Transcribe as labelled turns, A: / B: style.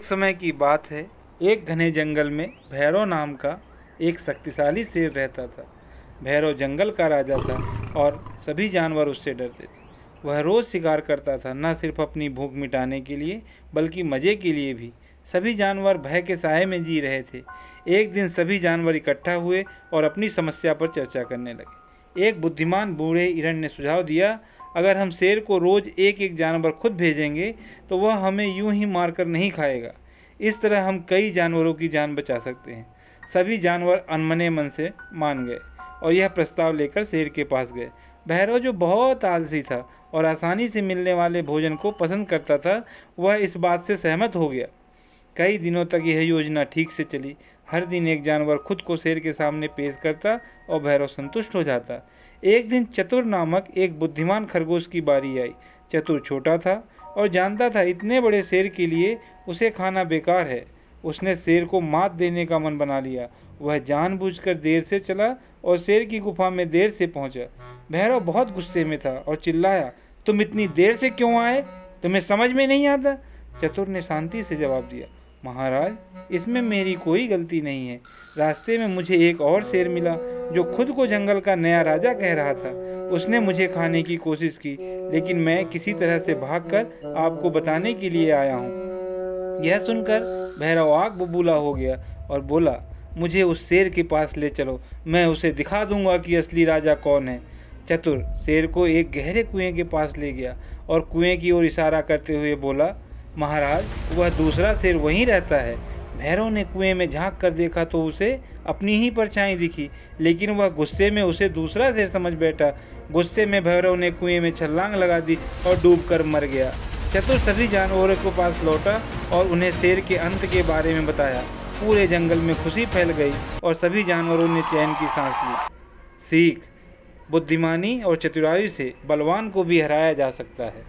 A: एक समय की बात है, एक घने जंगल में भैरव नाम का एक शक्तिशाली शेर रहता था। भैरव जंगल का राजा था और सभी जानवर उससे डरते थे। वह रोज शिकार करता था, न सिर्फ अपनी भूख मिटाने के लिए बल्कि मजे के लिए भी। सभी जानवर भय के साए में जी रहे थे। एक दिन सभी जानवर इकट्ठा हुए और अपनी समस्या पर चर्चा करने लगे। एक बुद्धिमान बूढ़े हिरण ने सुझाव दिया, अगर हम शेर को रोज एक एक जानवर खुद भेजेंगे तो वह हमें यूं ही मारकर नहीं खाएगा। इस तरह हम कई जानवरों की जान बचा सकते हैं। सभी जानवर अनमने मन से मान गए और यह प्रस्ताव लेकर शेर के पास गए। भैरव, जो बहुत आलसी था और आसानी से मिलने वाले भोजन को पसंद करता था, वह इस बात से सहमत हो गया। कई दिनों तक यह योजना ठीक से चली। हर दिन एक जानवर खुद को शेर के सामने पेश करता और भैरव संतुष्ट हो जाता। एक दिन चतुर नामक एक बुद्धिमान खरगोश की बारी आई। चतुर छोटा था और जानता था इतने बड़े शेर के लिए उसे खाना बेकार है। उसने शेर को मात देने का मन बना लिया। वह जानबूझकर देर से चला और शेर की गुफा में देर से पहुंचा। भैरव बहुत गुस्से में था और चिल्लाया, तुम इतनी देर से क्यों आए? तुम्हें समझ में नहीं आता? चतुर ने शांति से जवाब दिया, महाराज, इसमें मेरी कोई गलती नहीं है। रास्ते में मुझे एक और शेर मिला जो खुद को जंगल का नया राजा कह रहा था। उसने मुझे खाने की कोशिश की, लेकिन मैं किसी तरह से भागकर आपको बताने के लिए आया हूँ। यह सुनकर भैरव आग बबूला हो गया और बोला, मुझे उस शेर के पास ले चलो, मैं उसे दिखा दूंगा कि असली राजा कौन है। चतुर शेर को एक गहरे कुएं के पास ले गया और कुएं की ओर इशारा करते हुए बोला, महाराज, वह दूसरा शेर वहीं रहता है। भैरव ने कुएं में झांक कर देखा तो उसे अपनी ही परछाई दिखी, लेकिन वह गुस्से में उसे दूसरा शेर समझ बैठा। गुस्से में भैरव ने कुएं में छलांग लगा दी और डूबकर मर गया। चतुर सभी जानवरों के पास लौटा और उन्हें शेर के अंत के बारे में बताया। पूरे जंगल में खुशी फैल गई और सभी जानवरों ने चैन की सांस ली। सीख: बुद्धिमानी और चतुराई से बलवान को भी हराया जा सकता है।